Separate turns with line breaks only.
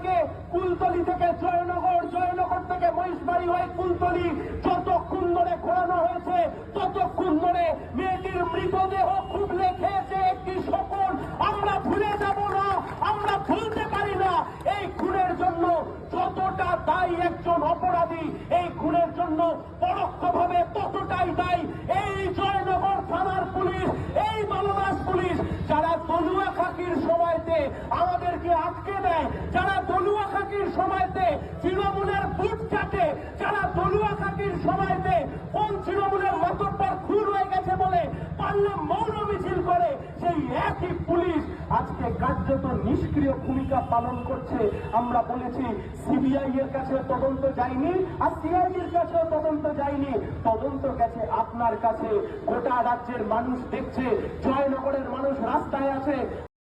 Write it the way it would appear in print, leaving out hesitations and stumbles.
থেকে কুলতলি থেকে জয়নগর, জয়নগর থেকে মহিষবাড়ি হয়ে কুলতলি যতক্ষণ ধরে ঘোরানো হয়েছে ততক্ষণ ধরে মেয়েটির মৃতদেহ খুবলে খেয়েছে একটি শকুন। আমরা ভুলে যাব না, আমরা ভুলতে পারি না। এই খুনের জন্য যতটা দায়ী একজন অপরাধী, এই খুনের জন্য পরোক্ষভাবে ততটাই দায়ী এই জয়নগর থানার পুলিশ, এই মালদাস পুলিশ, যারা তলুয়া খাকির সময়তে আমাদেরকে আটকে দেয়, যারা তলুয়া খাকির সময়তে তৃণমূলের বুট চাটে, যারা তলুয়া খাকির সময়তে কোন তৃণমূলের মতব্বর খুন হয়ে গেছে বলে পারলে মৌন মিছিল করে, সেই একই পুলিশ আজকে কার্যত নিষ্ক্রিয় ভূমিকা পালন করছে। আমরা বলেছি সিবিআই এর কাছে তদন্ত যায়নি, আর সিআইডির কাছেও তদন্ত যায়নি, তদন্ত গেছে আপনার কাছে। গোটা রাজ্যের মানুষ দেখছে, জয়নগরের মানুষ রাস্তায় আছে।